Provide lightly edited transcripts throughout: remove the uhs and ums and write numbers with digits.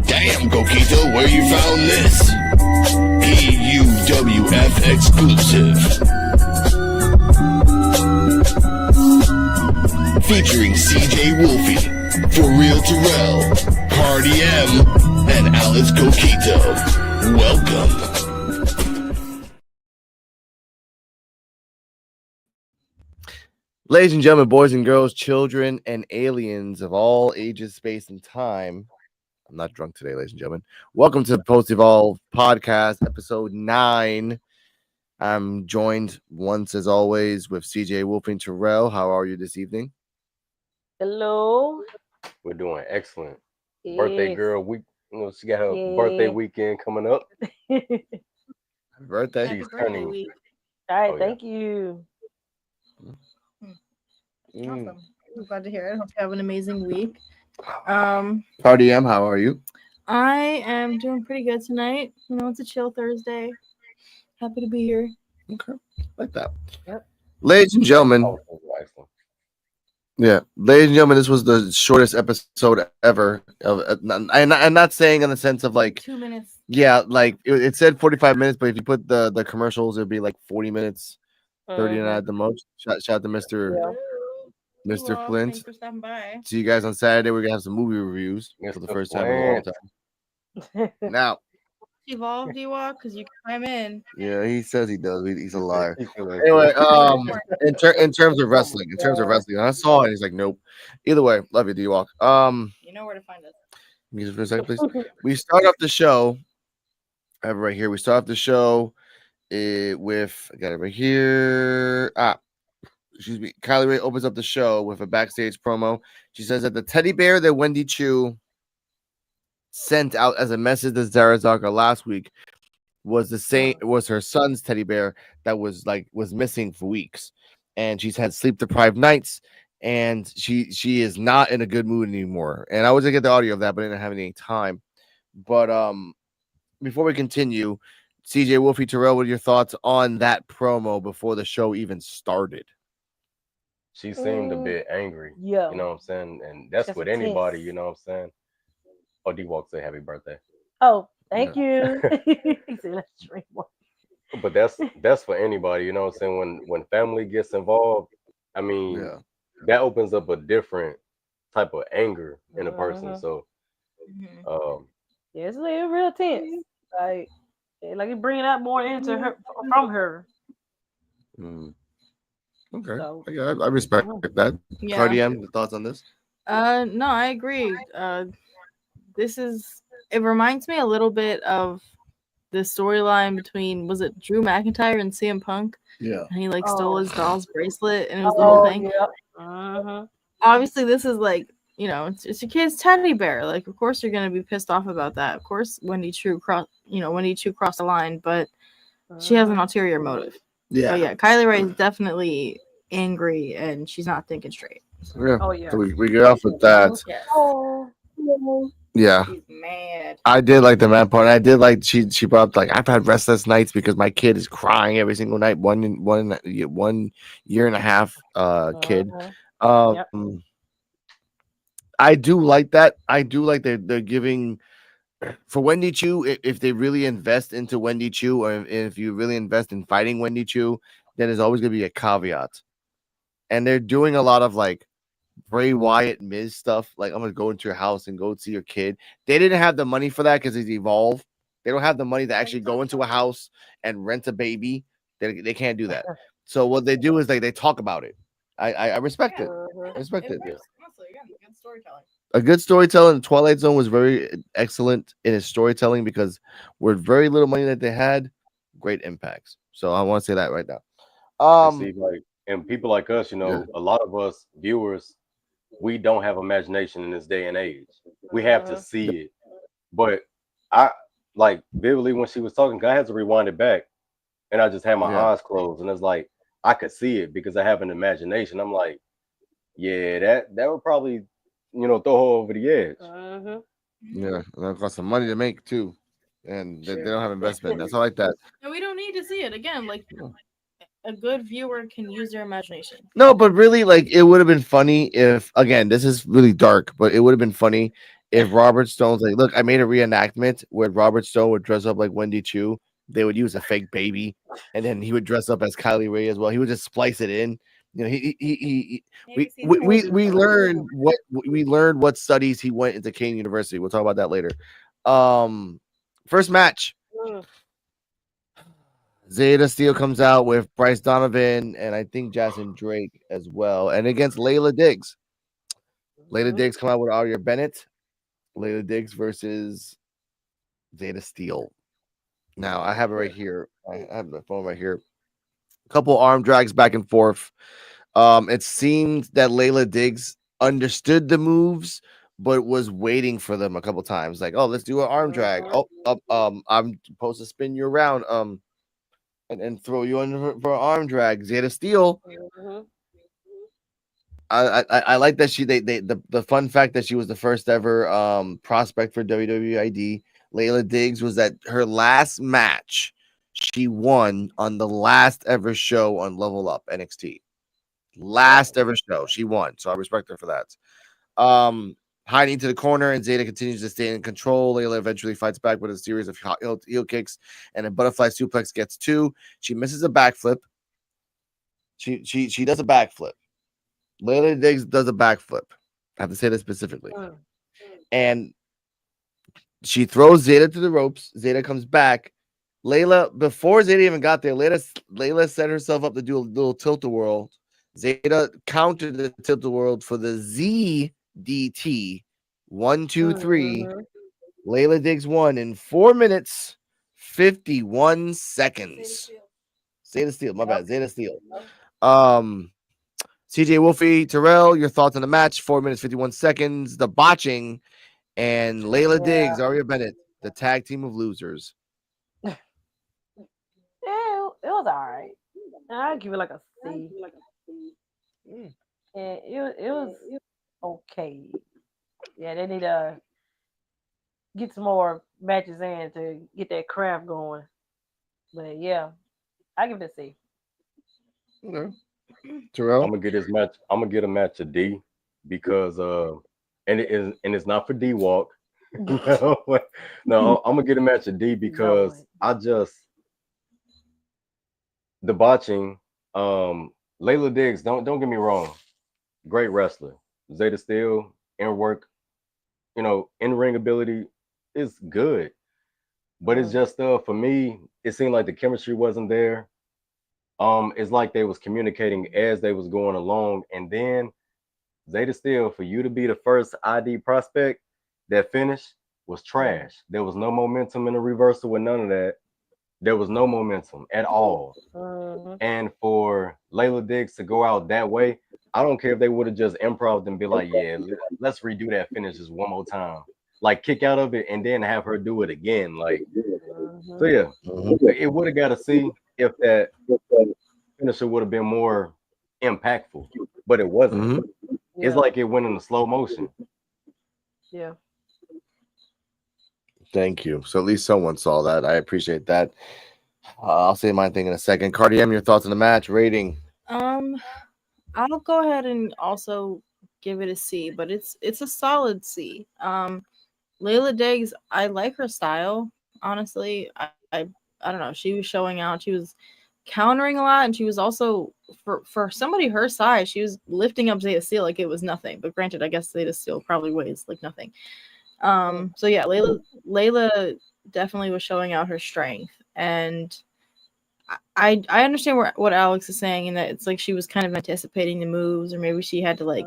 Damn, Coquito, where you found this? PUWF exclusive. Featuring CeeJayWolfy, For-Terrell, Party M, and Alice Coquito. Welcome. Ladies and gentlemen, boys and girls, children and aliens of all ages, space, and time. I'm not drunk today, ladies and gentlemen. Welcome to the Post Evolve Podcast, episode 9. I'm joined once, as always, with CeeJayWolfy and Terrell. How are you this evening? Hello. We're doing excellent. Yes. Birthday girl week. You know, she got her birthday weekend coming up. Happy birthday. She's turning. Week. All right, thank you. Awesome. I'm glad to hear it. Hope you have an amazing week. Party M, how are you? I am doing pretty good tonight. You know, it's a chill Thursday. Happy to be here. Okay, like that. Yep. Ladies and gentlemen, ladies and gentlemen, this was the shortest episode ever. I'm not saying in the sense of like 2 minutes. Yeah, like it said 45 minutes, but if you put the commercials, it'd be like 40 minutes, 39 at the most. Shout out to Mr. Flint. Thanks for stopping by. See you guys on Saturday. We're gonna have some movie reviews for the first time in a long time. Now, Evolve, D-Walk, because you can climb in. yeah, he says he does. He's a liar. Anyway, in terms of wrestling, I saw it. He's like, nope. Either way, love you, D-Walk. You know where to find us. Music for a second, please. We start off the show. I have it right here. We start off the show with, I got it right here. Excuse me. Kylie Ray opens up the show with a backstage promo. She says that the teddy bear that Wendy Chu sent out as a message to Zarazaka last week was the same. It was her son's teddy bear that was missing for weeks, and she's had sleep deprived nights, and she is not in a good mood anymore. And I was gonna get the audio of that, but I didn't have any time. But before we continue, CeeJayWolfy, Terrell, what are your thoughts on that promo before the show even started? She seemed a bit angry. Yeah. You know what I'm saying? And that's with anybody, you know what I'm saying? Oh, D-Walk say happy birthday. Oh, thank you. He said, let's drink one. But that's for anybody, you know what I'm saying? When family gets involved, I mean, that opens up a different type of anger in a person. So it's real tense. Like you're bringing out more into her from her. Okay, So, I respect that. Yeah. Cardi M, thoughts on this? No, I agree. It reminds me a little bit of the storyline between, was it Drew McIntyre and CM Punk? Yeah. And he stole his doll's bracelet, and it was the whole thing. Yeah. Obviously, this is it's your kid's teddy bear. Like, of course you're gonna be pissed off about that. Of course, Wendy Chu crossed the line, but she has an ulterior motive. Yeah. But yeah, Kylie Ray is definitely angry, and she's not thinking straight. Yeah. Oh yeah. So we get off with that. Yes. Oh. Yeah. She's mad. I did like the mad part. I did like she brought up I've had restless nights because my kid is crying every single night. 1 year and a half kid. I do like that. I do like they're giving for Wendy Chu. If they really invest into Wendy Chu, or if you really invest in fighting Wendy Chu, then there's always gonna be a caveat. And they're doing a lot of Bray Wyatt Miz stuff. I'm gonna go into your house and go see your kid. They didn't have the money for that because it's Evolve. They don't have the money to actually go into a house and rent a baby. They can't do that. So what they do is they talk about it. I respect it. I respect it. Honestly, again, good storytelling. A good storytelling. The Twilight Zone was very excellent in its storytelling because with very little money that they had, great impacts. So I want to say that right now. See, and people like us, a lot of us viewers, we don't have imagination in this day and age. We have to see it. But I vividly when she was talking, I had to rewind it back, and I just had my eyes closed, and it's I could see it because I have an imagination. I'm like, yeah, that would probably, throw her over the edge. Yeah, and that costs some money to make too, and they don't have investment. That's all like that. And we don't need to see it again. A good viewer can use their imagination. No, but really, it would have been funny if, again, this is really dark, but it would have been funny if Robert Stone's like, look, I made a reenactment where Robert Stone would dress up like Wendy Chu. They would use a fake baby, and then he would dress up as Kylie Ray as well. He would just splice it in. You know, we learned what studies he went into Kane University. We'll talk about that later. First match. Zeta Steele comes out with Bryce Donovan and I think Jasmine Drake as well, and against Layla Diggs. Layla Diggs come out with Aria Bennett. Layla Diggs versus Zeta Steele. Now I have it right here. I have the phone right here. A couple arm drags back and forth. It seemed that Layla Diggs understood the moves, but was waiting for them a couple times. Like, oh, let's do an arm drag. I'm supposed to spin you around. And throw you in for an arm drag. Zeta Steele. I like that the fun fact that she was the first ever prospect for WWID. Layla Diggs was that her last match she won on the last ever show on Level Up NXT. Last ever show she won, so I respect her for that. Hiding to the corner, and Zeta continues to stay in control. Layla eventually fights back with a series of heel kicks and a butterfly suplex. Gets two. She misses a backflip. She does a backflip. Layla Diggs does a backflip. I have to say that specifically. And she throws Zeta to the ropes. Zeta comes back. Layla, before Zeta even got there, Layla set herself up to do a little tilt-a-whirl. Zeta countered the tilt-a-whirl for the ZDT. 1, 2, 3. Layla Diggs won in 4 minutes, 51 seconds. Zeta Steele, my bad. Zeta Steele. CeeJayWolfy, Terrell, your thoughts on the match? 4 minutes, 51 seconds. The botching and Layla Diggs, Aria Bennett, the tag team of losers. Yeah, it was all right. I'd give it like a C. Yeah, it was okay. Yeah, they need to get some more matches in to get that craft going. But yeah, I give it a C. Okay. Terrell? I'm gonna get this match. I'm gonna get a match a D because and it's not for D Walk. No, I'm gonna get a match a D because the botching. Layla Diggs, don't get me wrong, great wrestler. Zeta Steele, in work, in ring ability is good, but it's just for me, it seemed like the chemistry wasn't there. It's like they was communicating as they was going along, and then Zeta Steele, for you to be the first ID prospect, that finish was trash. There was no momentum in the reversal with none of that. There was no momentum at all. And for Layla Diggs to go out that way, I don't care if they would have just improv'd and be like, yeah, let's redo that finish just one more time. Like kick out of it and then have her do it again. Like, so yeah, it would have got to see if that finisher would have been more impactful, but it wasn't. It's like it went into slow motion. Yeah. Thank you. So at least someone saw that. I appreciate that. I'll say my thing in a second. Cardi M, your thoughts on the match rating? I'll go ahead and also give it a C, but it's a solid C. Layla Diggs, I like her style. Honestly, I don't know. She was showing out. She was countering a lot, and she was also for somebody her size, she was lifting up Zeta Steele like it was nothing. But granted, I guess Zeta Steele probably weighs like nothing. So yeah, Layla definitely was showing out her strength, and I understand what Alex is saying, in that it's like she was kind of anticipating the moves, or maybe she had to like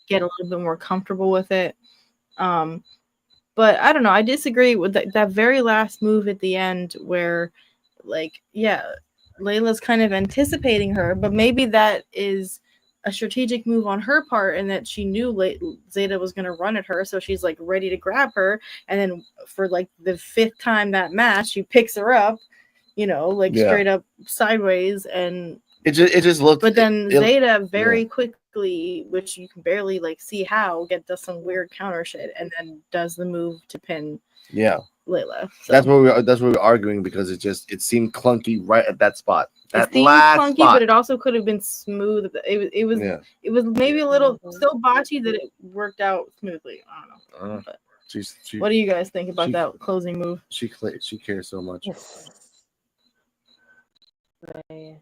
get a little bit more comfortable with it. But I don't know. I disagree with that very last move at the end, where Layla's kind of anticipating her, but maybe that is a strategic move on her part, and that she knew Zeta was going to run at her, so she's like ready to grab her, and then for like the 5th time that match, she picks her up, straight up sideways, and it just looked. But then Zeta very quickly, which you can barely like see how, does some weird counter shit, and then does the move to pin. Layla. So. That's where we're arguing, because it seemed clunky right at that spot. It seemed clunky, but it also could have been smooth. It was maybe a little still botchy, that it worked out smoothly. I don't know. What do you guys think about that closing move? She cares so much. Man.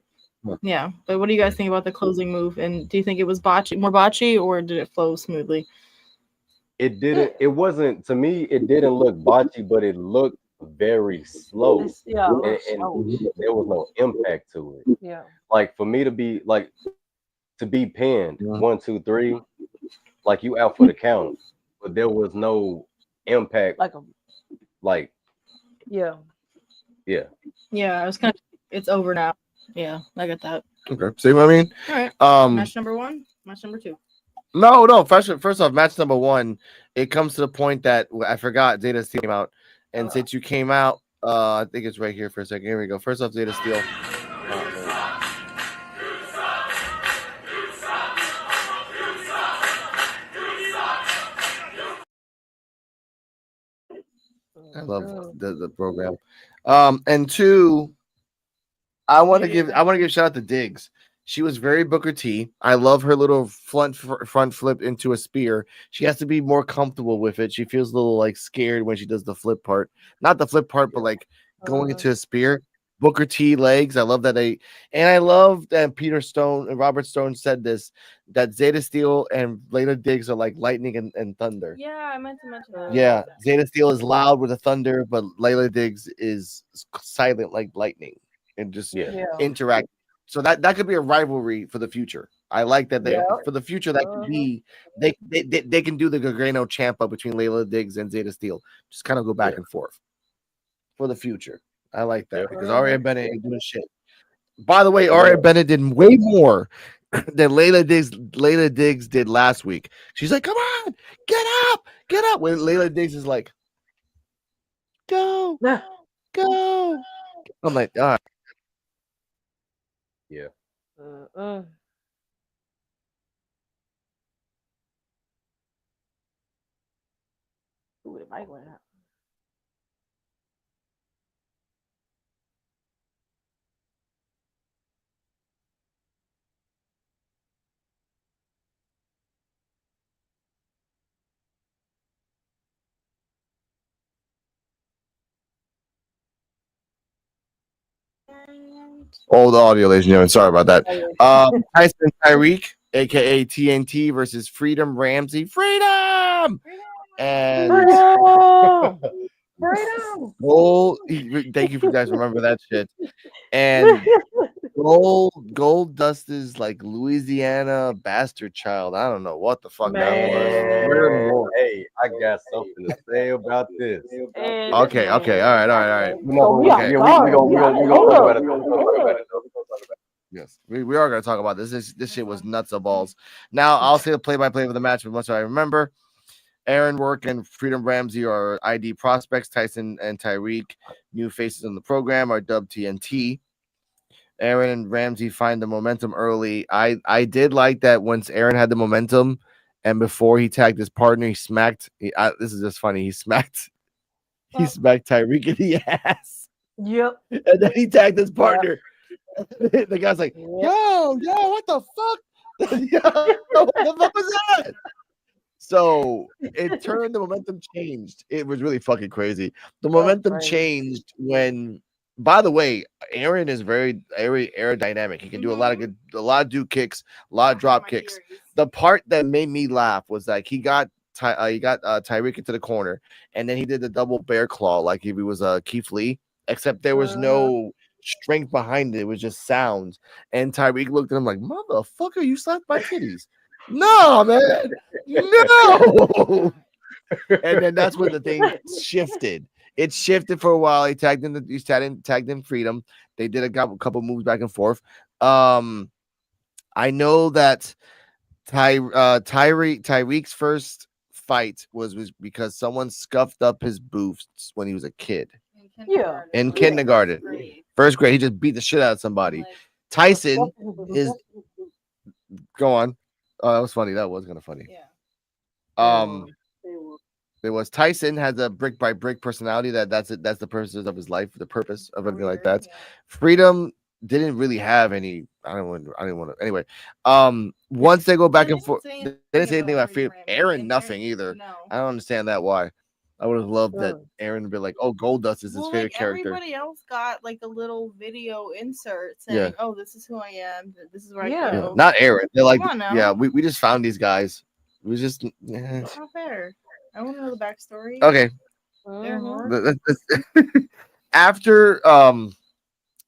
Yeah, but what do you guys think about the closing move? And do you think it was more botchy, or did it flow smoothly? It didn't. It wasn't to me. It didn't look botchy, but it looked very slow, Yeah, and there was no impact to it. yeah. Like for me to be pinned 1, 2, 3, like you out for the count, but there was no impact. Yeah. Yeah. Yeah, I was kind of. It's over now. Yeah, I get that. Okay, see what I mean? All right. Match number 1. Match number 2. No. First off, match number 1. It comes to the point that I forgot Zeta Steel came out, and since you came out, I think it's right here for a second. Here we go. First off, Zeta Steel. I love the program. And 2, I want to give a shout out to Diggs. She was very Booker T. I love her little front flip into a spear. She has to be more comfortable with it. She feels a little like scared when she does the flip part. Not the flip part, but like going into a spear. Booker T legs. I love that I love that Peter Stone and Robert Stone said this, that Zeta Steel and Layla Diggs are like lightning and thunder. Yeah, I meant to mention that. Yeah, Zeta Steel is loud with the thunder, but Layla Diggs is silent like lightning and just interact. So that could be a rivalry for the future. I like that for the future that could be they can do the Gargano champa between Layla Diggs and Zeta Steel. Just kind of go back and forth for the future. I like that because Aria Bennett ain't doing shit. By the way, Aria Bennett did way more than Layla Diggs did last week. She's like, "Come on, get up!" When Layla Diggs is like, "Go." I'm like, all right. Yeah. Ooh, the mic went out. Old audio, ladies and gentlemen. Sorry about that. Tyson Tyreek, aka TNT, versus Freedom Ramsey. Freedom! And Freedom! Gold. Thank you for guys remember that shit. And Gold Dust is like Louisiana bastard child. I don't know what the fuck that was. Hey, I got something to say about this. Okay. All right. We gonna talk about it. Yes, we are going to talk about this. This shit was nuts of balls. Now, I'll say the play-by-play of the match, but much as I remember, Aaron Work and Freedom Ramsey are ID prospects. Tyson and Tyreek, new faces in the program, are dubbed TNT. Aaron and Ramsey find the momentum early. I did like that once Aaron had the momentum, and before he tagged his partner, he smacked. This is just funny. He smacked Tyreek in the ass. Yep. And then he tagged his partner. The guy's like, yo, what the fuck? What the fuck was that? So it turned, the momentum changed. It was really fucking crazy. The momentum changed when, by the way, Aaron is very aerodynamic. He can do a lot of do kicks, a lot of drop kicks. The part that made me laugh was like he got Tyreek into the corner, and then he did the double bear claw like if he was Keith Lee, except there was no strength behind it. It was just sounds. And Tyreek looked at him like, motherfucker, you slapped my titties. No, man. No. And then that's when the thing shifted. It shifted for a while. He tagged in Freedom. They did a couple moves back and forth. I know that Tyreek's first fight was because someone scuffed up his boots when he was a kid. In kindergarten. First grade, he just beat the shit out of somebody. Tyson is go on. Oh, that was funny. That was kind of funny. Yeah. There was Tyson has a brick by brick personality. That's it. That's the purpose of his life. The purpose of everything like that. Yeah. Freedom didn't really have any. I didn't want to. Anyway, once they go back and forth, they didn't say anything about Freedom. Aaron, nothing either. No. I don't understand that why. I would have loved that Aaron would be like, "Oh, Goldust is his favorite character." Everybody else got like a little video insert saying, "Oh, this is who I am. This is where I go." Not Aaron. They're like, Come on now. "Yeah, we just found these guys. We just It's not fair. I want to know the backstory. Okay. After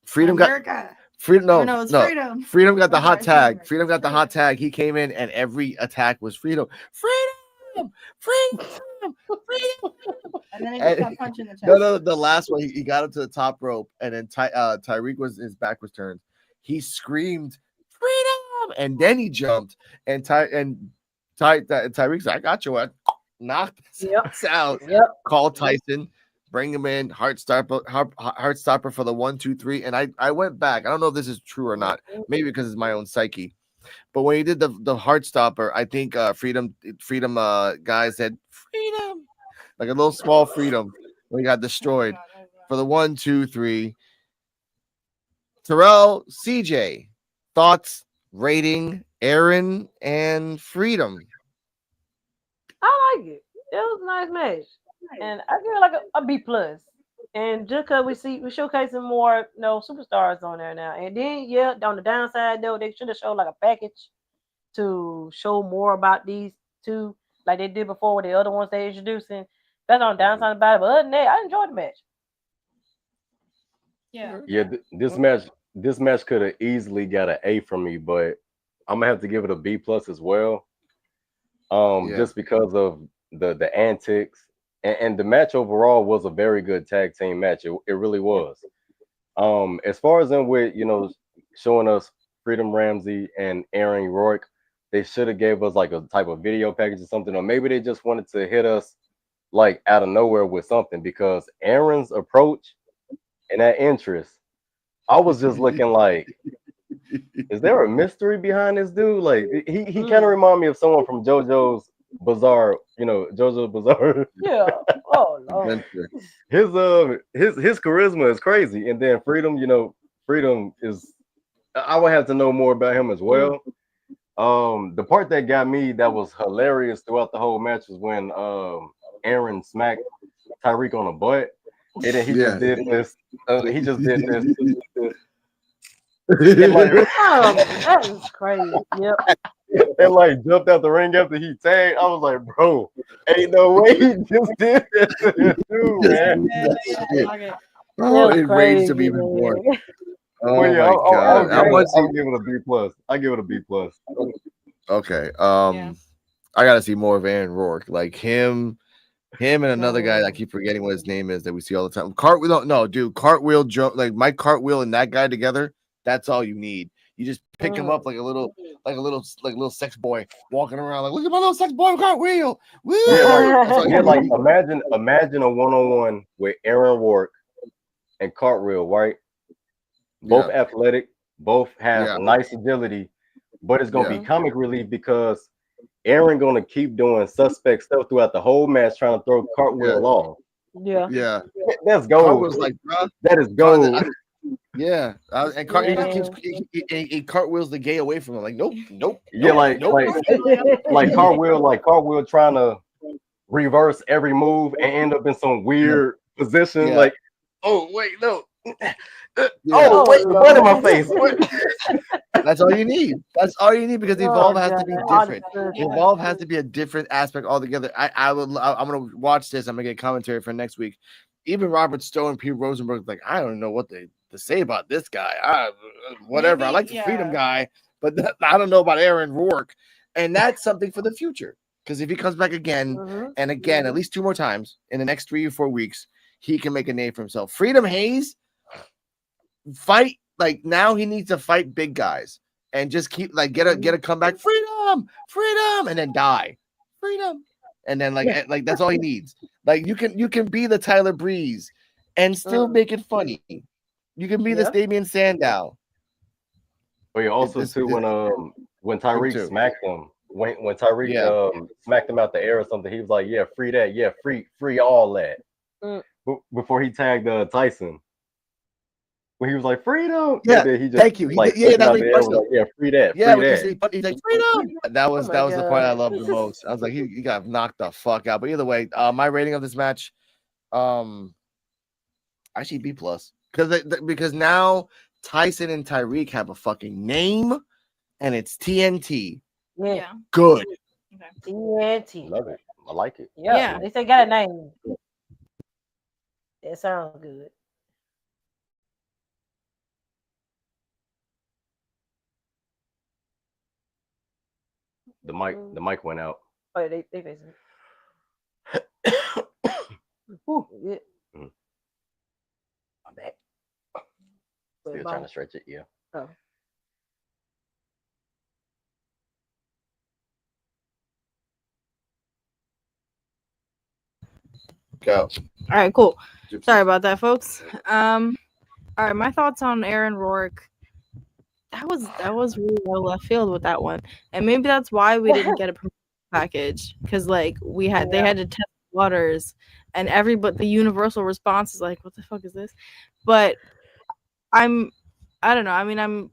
Freedom America. got Freedom. No, it's Freedom. Freedom got the hot tag. Freedom got the hot tag. He came in and every attack was Freedom. Freedom. And then he just got punched in the chest. No, the last one he got up to the top rope, and then Tyreek his back was turned. He screamed Freedom, and then he jumped, and Tyreek's like, I got you. I knocked this out. Call Tyson. Bring him in, heart stopper for the 1, 2, 3. And I went back. I don't know if this is true or not. Maybe because it's my own psyche. But when he did the heart stopper, I think Freedom guy said Freedom, like a little small Freedom when he got destroyed for the 1, 2, 3. Terrell, CJ, thoughts, rating, Aaron, and Freedom. I like it. It was a nice match. And I give it like a B plus. And just because we're showcasing more, superstars on there now. And then on the downside though, they should have showed like a package to show more about these two, like they did before with the other ones they introducing. That's on the downside about it. But other than that, I enjoyed the match. Yeah. This match could have easily got an A from me, but I'm gonna have to give it a B plus as well. Just because of the antics. And the match overall was a very good tag team match. It really was. As far as in with, showing us Freedom Ramsey and Aaron Rourke, they should have gave us like a type of video package or something, or maybe they just wanted to hit us like out of nowhere with something, because Aaron's approach and that interest, I was just looking like, is there a mystery behind this dude? Like he kind of remind me of someone from JoJo's Bizarre, JoJo Bizarre. Yeah. Oh Lord. His charisma is crazy. And then Freedom is, I would have to know more about him as well. The part that got me that was hilarious throughout the whole match was when Aaron smacked Tyreek on the butt. And then he just did this. He just did this. That is crazy. Yep. And like jumped out the ring after he tagged. I was like, bro, ain't no way he just did that to you, man. It raised him even more. Oh my god! I'll give it a B plus. I give it a B plus. Okay. I gotta see more of Aaron Rourke, like him and another guy. I keep forgetting what his name is that we see all the time. Cartwheel jump, like Mike Cartwheel and that guy together. That's all you need. You just pick him up like a little sex boy walking around. Like, look at my little sex boy Cartwheel. Woo! Like imagine a one-on-one with Aaron Rourke and Cartwheel, right? Both athletic, both have nice agility, but it's gonna be comic relief because Aaron gonna keep doing suspect stuff throughout the whole match, trying to throw Cartwheel off. Yeah. That's gold. Was like, that is gold. And he cartwheels the gay away from him. Like, nope. Yeah, like Cartwheel trying to reverse every move and end up in some weird position. Yeah. Like, oh wait, no. Oh wait, the blood in my face. That's all you need. That's all you need, because Evolve has to be different. Evolve has to be a different aspect altogether. I'm gonna watch this. I'm gonna get commentary for next week. Even Robert Stone and Pete Rosenberg, like, I don't know what to say about this guy. Whatever. Maybe, I like the Freedom guy, but I don't know about Aaron Rourke. And that's something for the future. Because if he comes back again and again, at least 2 more times in the next 3 or 4 weeks, he can make a name for himself. Freedom Hayes, fight. Like, now he needs to fight big guys and just keep, like, get a comeback. Freedom, and then die. Freedom. And then like that's all he needs. Like, you can be the Tyler Breeze and still make it funny. You can be the Damian Sandow. But also too, when Tyreek smacked him, when Tyreek smacked him out the air or something, he was like, "Yeah, free that, free all that." Before he tagged Tyson, when he was like freedom. Yeah, And then he just thank you. like Yeah, took it that's out when the he air, was punched him. like, yeah, free that, Yeah, free when that. he's like, Freedom. that was Oh my the part I God. loved the most. I was like, he got knocked the fuck out. But either way, my rating of this match, actually B plus, because now Tyson and Tyreek have a fucking name, and it's TNT. Yeah. Yeah. Good. Okay. TNT. Love it. I like it. Yeah. Yeah. They say got a name. That sounds good. The mic went out. Oh, they facing. Ooh, yeah. Mhm. My back. Still trying to stretch it, yeah. Oh. Go. All right, cool. Sorry about that, folks. All right, my thoughts on Aaron Rourke. That was really well left field with that one, and maybe that's why we didn't get a promotion package, because like they had to test waters, and the universal response is like, what the fuck is this? But I don't know. I mean, I'm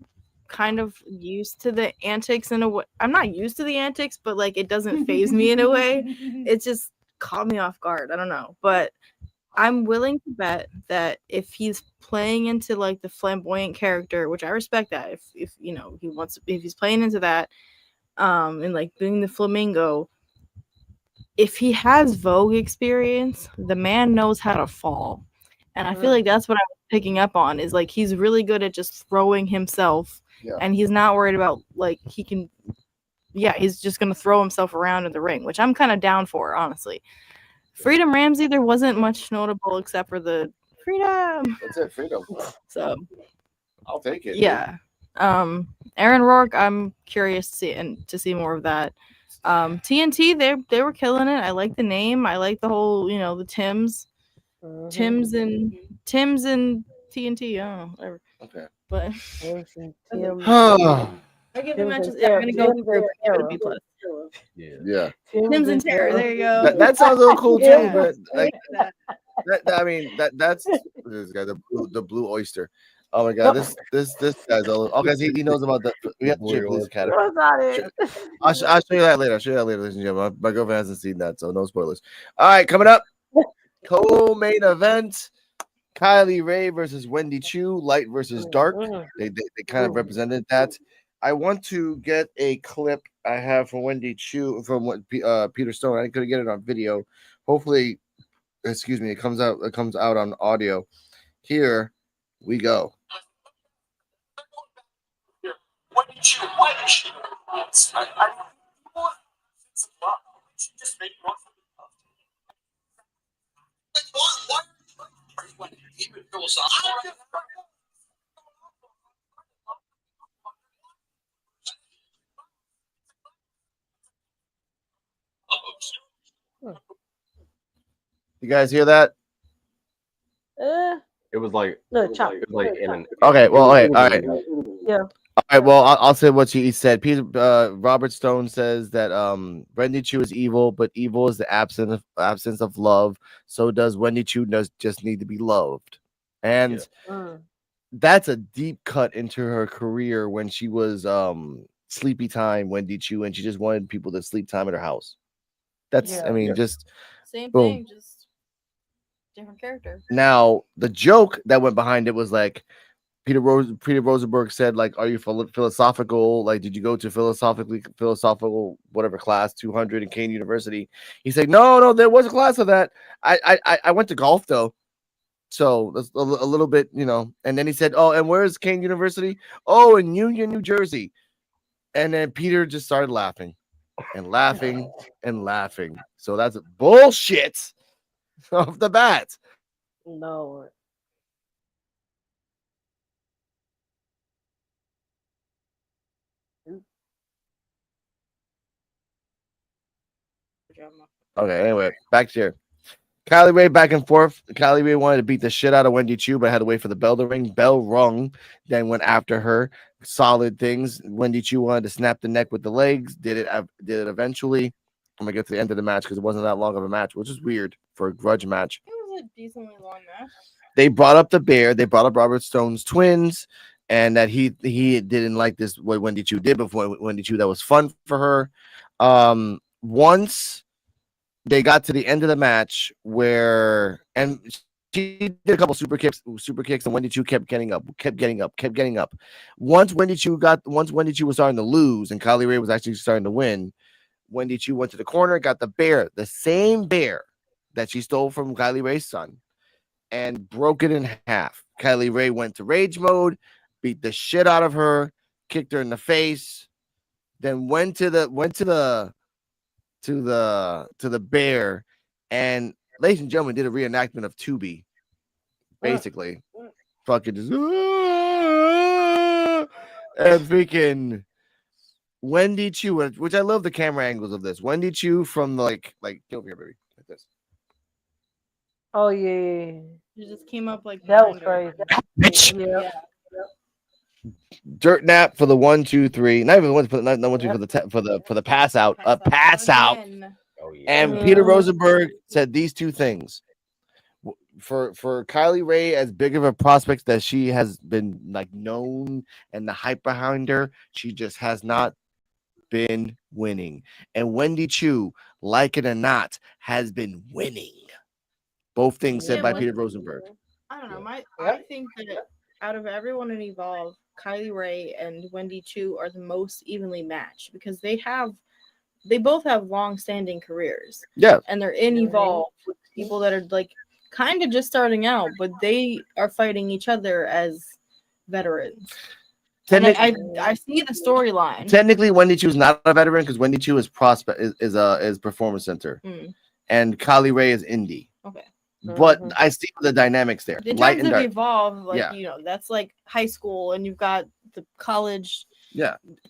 kind of used to the antics in a way. I'm not used to the antics, but like it doesn't phase me in a way. It just caught me off guard. I don't know, but I'm willing to bet that if he's playing into like the flamboyant character, which I respect that, if you know if he's playing into that, and like being the flamingo, if he has Vogue experience, the man knows how to fall, and I feel like that's what I'm picking up on is like he's really good at just throwing himself, and he's not worried about like he can. Yeah, he's just gonna throw himself around in the ring, which I'm kind of down for, honestly. Freedom Ramsey, there wasn't much notable except for the freedom. That's it, freedom. So I'll take it. yeah. Aaron Rourke, I'm curious to see more of that. TNT, they were killing it. I like the name. I like the whole, the Tims. Tims and TNT. I don't know, whatever. Okay. But I give the matches. I'm gonna go for B plus. Yeah. Tims and Terror. There you go. That sounds a little cool too, Yeah. but like that's this guy, the blue oyster. Oh my god, this guy's all okay. He knows about the we have to Police Academy. I'll show you that later. Ladies and gentlemen. My girlfriend hasn't seen that, so no spoilers. All right, coming up, co-main event: Kylie Ray versus Wendy Chu, light versus dark. They kind of represented that. I want to get a clip I have from Wendy Chu from what Peter Stone. I couldn't get it on video. Hopefully, excuse me, it comes out on audio. Here we go. Wendy Chu, why did she she just made one for the even philosophical. You guys hear that? It was like in an Okay. Well, all right. Yeah. All right. Well, I'll say what he said. Peter Robert Stone says that Wendy Chu is evil, but evil is the absence of love. So does Wendy Chu just need to be loved, and that's a deep cut into her career when she was Sleepy Time Wendy Chu, and she just wanted people to sleep time at her house. That's just same boom. thing, just different character. Now the joke that went behind it was like Peter Rosenberg said, like, are you philosophical? Like, did you go to philosophical whatever class 200 in Kane University? He said, no, there was a class of that. I went to golf though, so that's a little bit, And then he said, oh, and where's Kane University? Oh, in Union, New Jersey. And then Peter just started laughing and laughing and laughing. So that's bullshit off the bat. Lord. Okay, anyway, back here. Kylie Ray back and forth. Kylie Ray wanted to beat the shit out of Wendy Chu, but had to wait for the bell to ring. Bell rung, then went after her. Solid things. Wendy Chu wanted to snap the neck with the legs. Did it eventually. I'm gonna get to the end of the match because it wasn't that long of a match, which is weird for a grudge match. It was a decently long match. they brought up the bear. They brought up Robert Stone's twins, and that he didn't like this what Wendy Choo did before Wendy Choo. That was fun for her. Once they got to the end of the match where and she did a couple super kicks, and Wendy Choo kept getting up. Once Wendy Choo was starting to lose, and Kylie Ray was actually starting to win, Wendy Choo went to the corner, got the bear, the same bear that she stole from Kylie Ray's son, and broke it in half. Kylie Ray went to rage mode, beat the shit out of her, kicked her in the face, then went to the bear, and ladies and gentlemen, did a reenactment of Tubi. Basically, fucking just and freaking Wendy Choo, which I love the camera angles of this. Wendy Choo from like get over here, baby, like this. Oh yeah, It just came up like that was behind her. crazy. Bitch. Yeah. Dirt nap for the 1, 2, 3. Not even the 1, not 1, 2 for the pass out. Pass out. Again. Oh yeah. And Yeah. Peter Rosenberg said these two things. For Kylie Ray, as big of a prospect that she has been like known and the hype behind her, she just has not been winning. And Wendy Choo, like it or not, has been winning. Both things said Yeah, by like- Peter Rosenberg. I don't know. Yeah. I think that out of everyone in Evolve, Kylie Ray and Wendy Choo are the most evenly matched because they both have long-standing careers. Yeah. And they're in Evolve with people that are like kind of just starting out, but they are fighting each other as veterans. And I see the storyline. Technically, Wendy Choo is not a veteran because Wendy Choo is Performance Center, and Kylie Ray is indie. Okay. But I see the dynamics there. In Light terms and of dark. Evolve, like Yeah. that's like high school, and you've got the college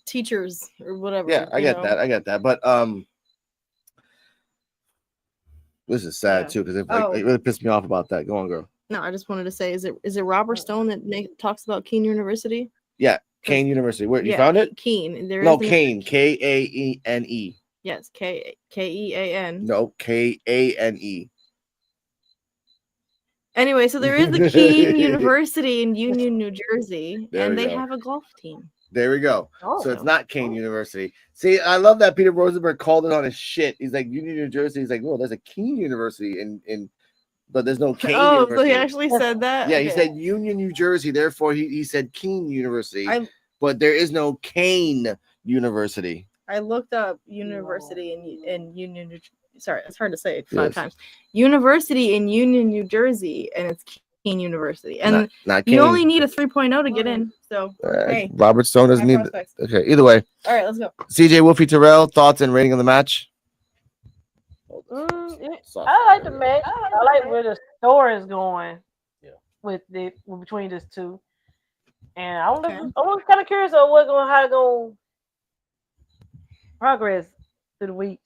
teachers or whatever. Yeah, I get that. But this is sad too because it really pissed me off about that. Go on, girl. No, I just wanted to say, is it Robert Stone that talks about Keene University? Yeah, Kane University. Where you found it? Keene. Kane. Kaene. Yes, Kean. No, Kane. Anyway, so there is the Keene University in Union, New Jersey, and they have a golf team. There we go. So it's not Kane University. See, I love that Peter Rosenberg called it on his shit. He's like, Union, New Jersey. He's like, oh, there's a Keene University but there's no Kane University. So he actually said that? Yeah, he said Union, New Jersey. Therefore, he said Keene University. But there is no Kane University. I looked up university in Union, New Jersey. Sorry, it's hard to say 5 times. University in Union, New Jersey, and it's Keene University. And not you only need a 3.0 to get in. So, hey, Robert Stone doesn't need it. Okay, either way. All right, let's go. CeeJayWolfy thoughts and rating on the match? I like the match. I like where the story is going with between these two. And I was kind of curious of how to go progress through the weeks.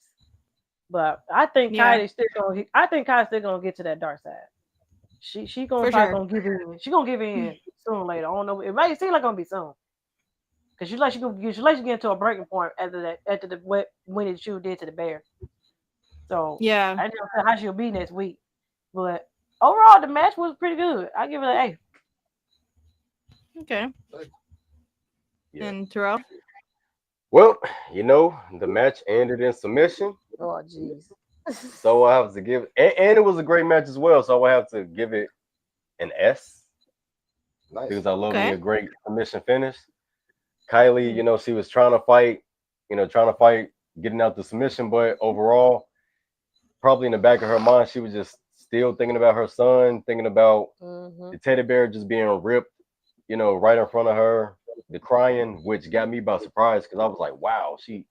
But I think Kylie's still gonna get to that dark side. She gonna gonna give in. She gonna give in sooner or later. I don't know. It might seem like it's gonna be soon. Cause she get into a breaking point after what Wendy Choo did to the bear. So I don't know how she'll be next week. But overall the match was pretty good. I give it an A. Okay. Yeah. And Terrell? Well, the match ended in submission. Oh, jeez. So I have to give and it was a great match as well. So I have to give it an S. Nice. Because I love me a great submission finish. Kylie, she was trying to fight, getting out the submission, but overall, probably in the back of her mind, she was just still thinking about her son, thinking about the teddy bear just being ripped, right in front of her, the crying, which got me by surprise because I was like, wow, she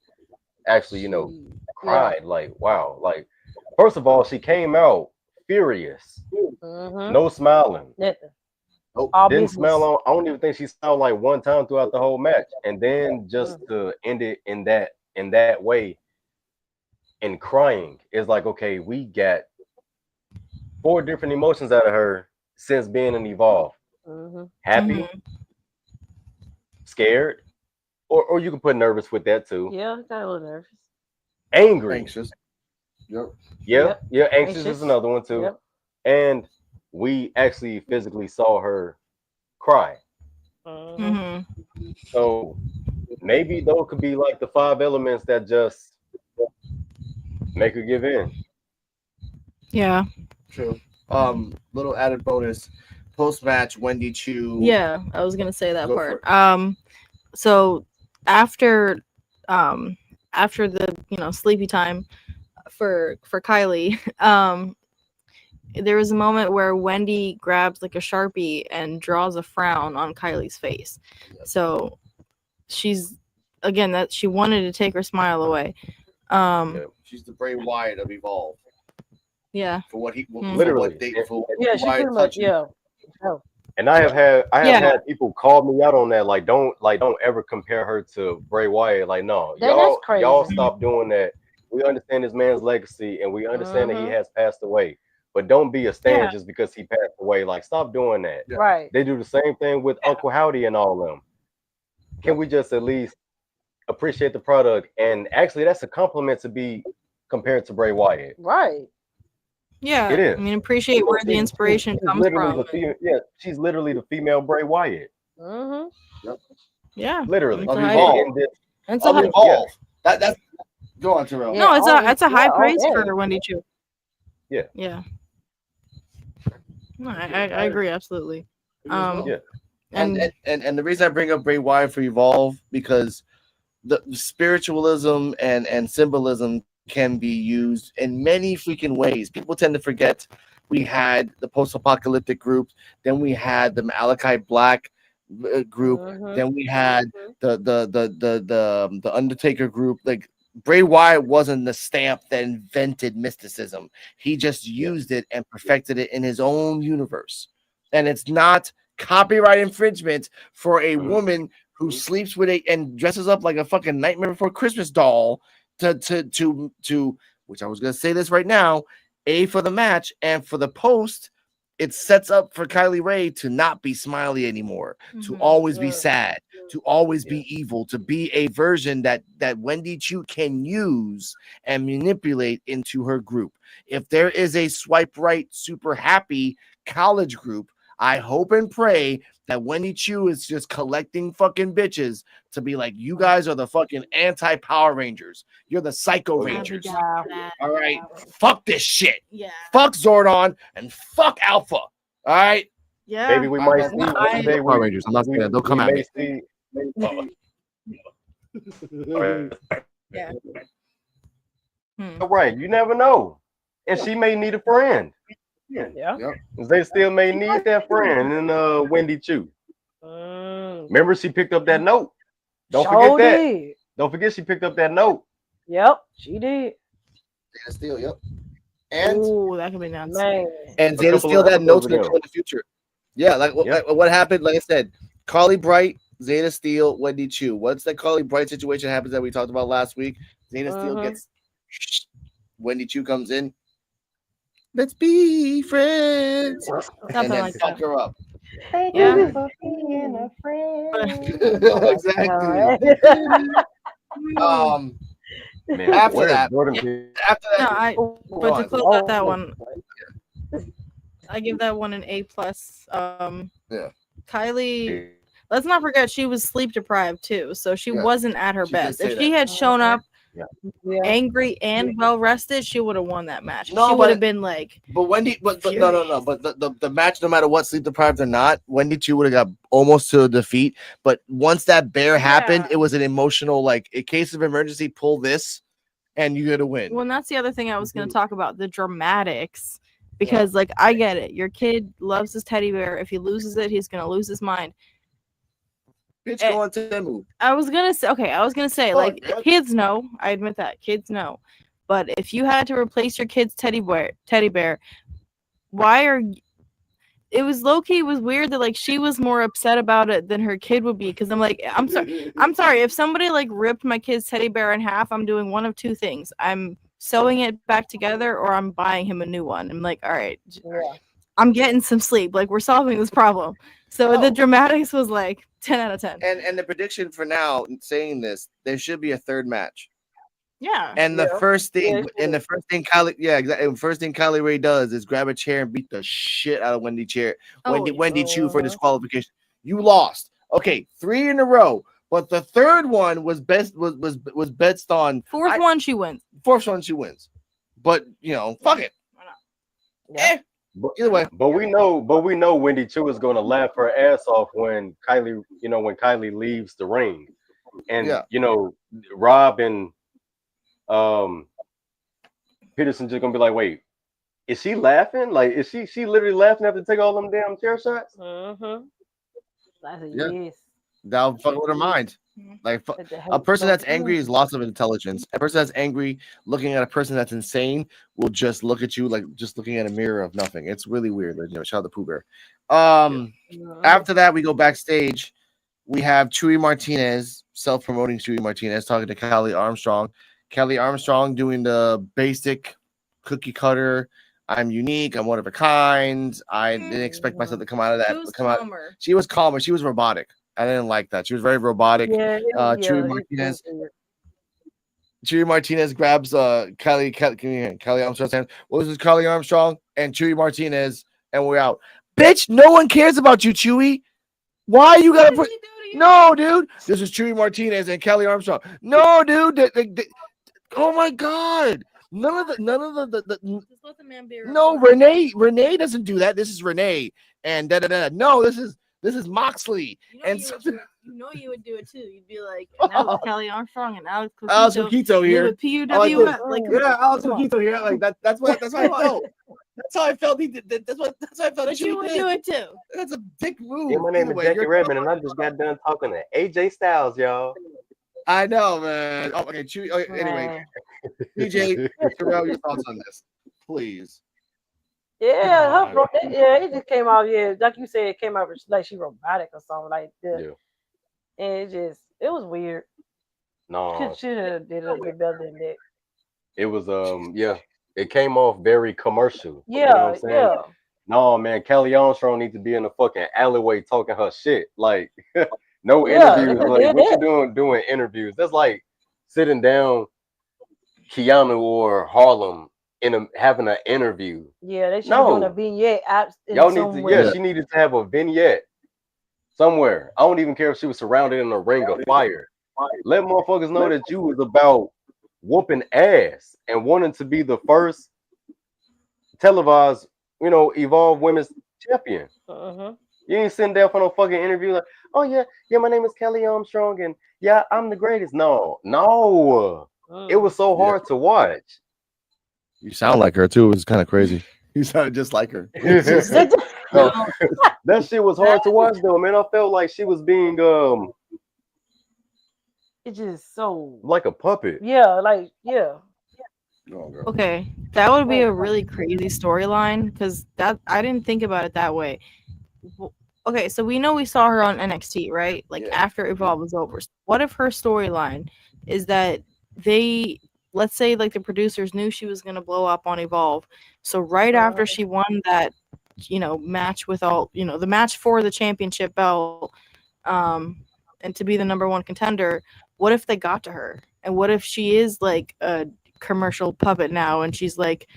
actually, cried. Like, wow. Like, first of all, she came out furious. No smiling. Didn't smile on. I don't even think she smiled like one time throughout the whole match. And then just to end it in that way and crying is like, okay, we got 4 different emotions out of her since being in Evolve. Happy, scared, or you can put nervous with that too. Yeah, got a little nervous. Angry. Anxious. Yep. Yeah, anxious is another one too. Yep. And we actually physically saw her cry. Mhm. So maybe those could be like the 5 elements that just make her give in. Yeah. True. Little added bonus. Post match, Wendy Chu. Yeah, I was gonna say that Go for part. So after after the sleepy time for Kylie, there was a moment where Wendy grabs like a Sharpie and draws a frown on Kylie's face. So she's again that she wanted to take her smile away. She's the Bray Wyatt of Evolve. Yeah. For what he Literally. Yeah, she pretty much And I have had Yeah. had people call me out on that. Like don't ever compare her to Bray Wyatt. Like no, That's crazy. y'all stop doing that. We understand this man's legacy and we understand that he has passed away. But don't be a stan just because he passed away. Like stop doing that. Right. They do the same thing with Uncle Howdy and all of them. Can we just at least appreciate the product? And actually that's a compliment to be compared to Bray Wyatt. Right. Yeah, It is. I mean, appreciate where the inspiration She's comes literally from. she's literally the female Bray Wyatt. Yeah, Literally. It's a Of high- Evolve. it's a Of high- Evolve. That's go on, Terrell. no, it's a high all praise day. for Wendy Chu. Yeah. Yeah. No, I agree absolutely. Yeah. And And the reason I bring up Bray Wyatt for Evolve because the spiritualism and symbolism can be used in many freaking ways. People tend to forget we had the post-apocalyptic group, then we had the Malachite Black group, then we had the Undertaker group. Like Bray Wyatt wasn't the stamp that invented mysticism. He just used it and perfected it in his own universe. And it's not copyright infringement for a woman who sleeps with and dresses up like a fucking Nightmare Before Christmas doll to which I was gonna say this right now, for the match and for the post, it sets up for Kylie Ray to not be smiley anymore, to always be sad, to always be evil, to be a version that Wendy Chu can use and manipulate into her group. If there is a swipe right, super happy college group, I hope and pray that Wendy Chu is just collecting fucking bitches to be like, you guys are the fucking anti-Power Rangers. You're the Psycho Rangers. All right. Fuck this shit. Yeah. Fuck Zordon and fuck Alpha. All right. Yeah. Maybe we might see Power Rangers. I'm not saying that. They'll come at me. Yeah. All right, you never know. And she may need a friend. Yeah. They still may need that friend in Wendy Chu. Remember, she picked up that note. Don't forget that. Did. Don't forget she picked up that note. Yep, she did. Zeta Steel, yep. And that could be nuts. Man. and Zeta Steel that note's gonna come in the future. Yeah, like what happened, like I said, Carly Bright, Zeta Steel, Wendy Chu. What's that Carly Bright situation happens that we talked about last week? Zeta Steel gets Wendy Chu comes in. Let's be friends. And then like fuck her up. Thank Yeah. you for being a friend. Exactly. Man, After where is that, Jordan? after No, that, but to close out that one, I give that one an A+. Yeah. Kylie, let's not forget she was sleep deprived too, so she wasn't at her She did best. say If she that. had shown up Yeah. angry and well rested, she would have won that match. No, she would but- have been like, but Wendy, but no. But the match, no matter what, sleep deprived or not, Wendy Chu would have got almost to a defeat. But once that bear happened, it was an emotional, like, in case of emergency, pull this, and you're gonna win. well, and that's the other thing I was going to talk about, the dramatics. Because, like, I get it. Your kid loves his teddy bear. If he loses it, he's going to lose his mind. Bitch, go on to that move. I was gonna say, Fuck, like, man. kids know. I admit that kids know, but if you had to replace your kid's teddy bear, why are? It was low key. It was weird that like she was more upset about it than her kid would be. Because I'm like, I'm sorry. If somebody like ripped my kid's teddy bear in half, I'm doing one of two things. I'm sewing it back together, or I'm buying him a new one. I'm like, all right, I'm getting some sleep. Like, we're solving this problem. So the dramatics was like 10 out of 10. And the prediction for now, saying this, there should be a third match. Yeah. And the Yeah. first thing, Yeah, and the first thing Kylie, yeah, exactly. And first thing Kylie Ray does is grab a chair and beat the shit out of Wendy chair. Oh, yeah. Wendy Chu for Uh-huh. disqualification. You lost. Okay, 3 in a row. But the third one was best was best on Fourth one, she wins. fourth one she wins. But fuck it. Why not? Yeah. But, Either way. but we know Wendy Chu is going to laugh her ass off when Kylie leaves the ring, and Yeah. Rob and Peterson just gonna be like, wait, is she laughing? Like, is she literally laughing after take all them damn chair shots? Mm-hmm. I said, Yeah. yes. That'll fuck with her mind. Mhm. Like Let the a hate person go that's angry through. is loss of intelligence. A person that's angry looking at a person that's insane will just look at you like just looking at a mirror of nothing. It's really weird. Shout out to Pooh Bear. Mhm. After that, we go backstage. We have Chewy Martinez, self-promoting Chewy Martinez, talking to Kelly Armstrong. Kelly Armstrong doing the basic cookie cutter. I'm unique. I'm one of a kind. I didn't expect myself to come out of that. She was calmer. She was calmer. She was robotic. I didn't like that. She was very robotic. Yeah, Chewy Martinez grabs Kelly Armstrong's hand. Well, this is Kelly Armstrong and Chewy Martinez, and we're out. Bitch, no one cares about you, Chewy. Why you gotta put? No, dude. This is Chewy Martinez and Kelly Armstrong. No, dude. Oh my god. None of the Just let the man be a no, reporter. Renee doesn't do that. This is Renee and da. No, this is Moxley. And You would do it too. You'd be like, and that was Kelly Armstrong and Alex Coquito. Alex Coquito here. With PUWF. Like, Alex come on. Coquito here. Like that's how I felt. That's how I felt. He did. That's how I felt. But you would do it too. That's a dick move. Yeah, my name Either is way, Jackie you're- Redmond, and I just got done talking to AJ Styles, y'all. I know, man. Oh, okay. Anyway, CJ, Terrell, your thoughts on this, please. Yeah, it just came out. Yeah, like you said, it came out like she robotic or something like that. Yeah. And it was weird. No, Should have did a little bit better than that. it was it came off very commercial. You know Yeah, what I'm saying? yeah. No, man, Kelly Armstrong needs to be in the fucking alleyway talking her shit. Like, no Yeah, interviews. they Like, did what you that. doing interviews? That's like sitting down Keanu or Harlem having an interview. Yeah, they should be doing a No, vignette y'all need to. somewhere. Yeah, she needed to have a vignette somewhere. I don't even care if she was surrounded in a ring of fire. Let motherfuckers know that you was about whooping ass and wanting to be the first televised, Evolve Women's Champion. Uh-huh. You ain't sitting there for no fucking interview like, oh yeah, my name is Kelly Armstrong and yeah, I'm the greatest. No, it was so hard to watch. You sound like her too. It was kind of crazy. You sounded just like her. No, that shit was hard to watch though, man. I felt like she was being It's just so like a puppet. yeah, like yeah. Okay, that would be a really crazy storyline because I didn't think about it that way. Okay, so we know we saw her on NXT, right? Like after Evolve was over. What if her storyline is that let's say like the producers knew she was gonna blow up on Evolve, so right after she won that, match with all, the match for the championship belt, and to be the number one contender, what if they got to her? And what if she is like a commercial puppet now and she's like,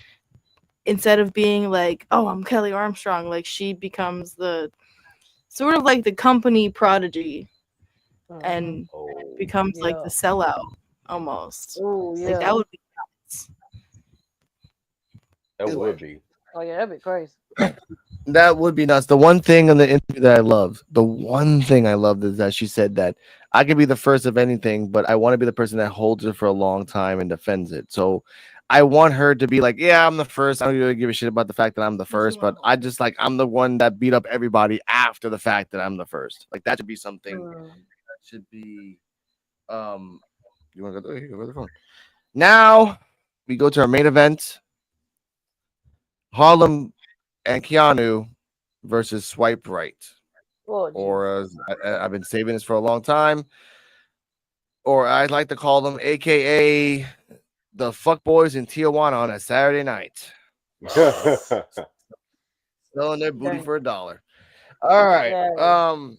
instead of being like, oh, I'm Kelly Armstrong, like she becomes the sort of like the company prodigy and becomes like the sellout almost. Oh yeah. Like that would be nuts. That would be. Oh yeah, that'd be crazy. That would be nuts. The one thing in the interview that I loved is that she said that I could be the first of anything, but I want to be the person that holds it for a long time and defends it. So I want her to be like, yeah, I'm the first. I don't really give a shit about the fact that I'm the first, but I just like I'm the one that beat up everybody after the fact that I'm the first. Like that should be something that should be you want to go there? Go to the phone. Now we go to our main event. Harlem and Keanu versus Swipe Right. Or I've been saving this for a long time. Or I'd like to call them AKA the fuckboys in Tijuana on a Saturday night. Selling their booty for $1. All right.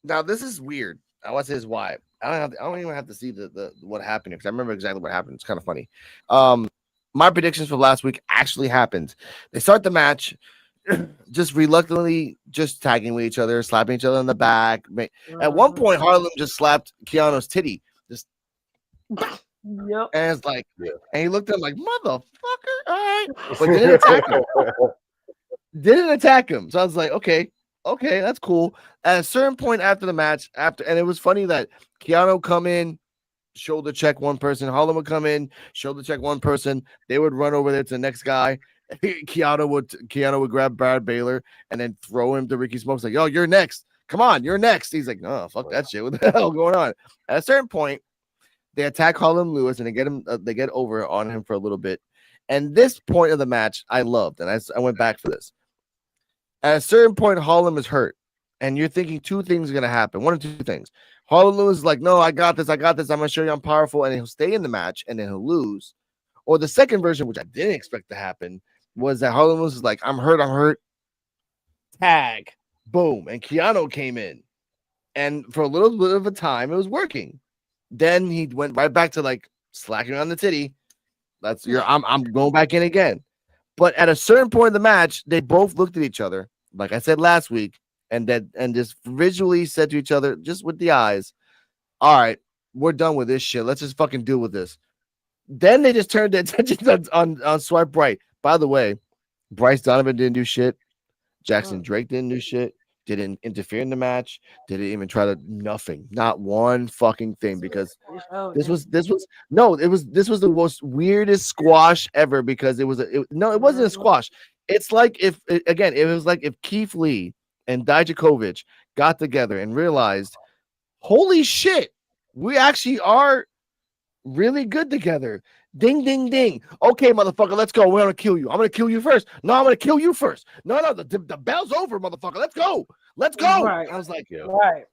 Now this is weird. I want to say this why. I don't even have to see the what happened because I remember exactly what happened. It's kind of funny. My predictions for last week actually happened. They start the match just reluctantly just tagging with each other, slapping each other in the back. At one point, Harlem just slapped Keanu's titty. Just Yep. and it's like, Yeah. and he looked at him like, motherfucker, all right, but didn't attack him. Didn't attack him. So I was like, okay, that's cool. At a certain point after the match, and it was funny that Keanu come in, shoulder check one person, Harlem would come in, shoulder check one person, they would run over there to the next guy. Keanu would grab Brad Baylor and then throw him to Ricky Smokes, like, yo, you're next. Come on, you're next. He's like, no, fuck that shit. What the hell going on? At a certain point, they attack Harlem Lewis and they get over on him for a little bit. And this point of the match, I loved, and I went back for this. At a certain point, Harlem is hurt, and you're thinking two things are gonna happen. One or two things. Harlem Lewis is like, no, I got this. I'm gonna show you I'm powerful, and he'll stay in the match, and then he'll lose. Or the second version, which I didn't expect to happen, was that Harlem Lewis is like, I'm hurt. Tag, boom, and Keanu came in, and for a little bit of a time, it was working. Then he went right back to like slacking on the titty. I'm going back in again. But at a certain point in the match, they both looked at each other, like I said last week, and just visually said to each other, just with the eyes, all right, we're done with this shit. Let's just fucking deal with this. Then they just turned their attention on Swipe Right. By the way, Bryce Donovan didn't do shit. Jackson Drake didn't do shit. Didn't interfere in the match. Didn't even try to nothing. Not one fucking thing because this was the most weirdest squash ever because it wasn't a squash. It's like it was like if Keith Lee and Dijakovic got together and realized, holy shit, we actually are really good together. Ding, ding, ding. Okay, motherfucker, let's go. We're gonna kill you. I'm gonna kill you first. No, I'm gonna kill you first. No, the bell's over, motherfucker. Let's go. Right. I was like, right.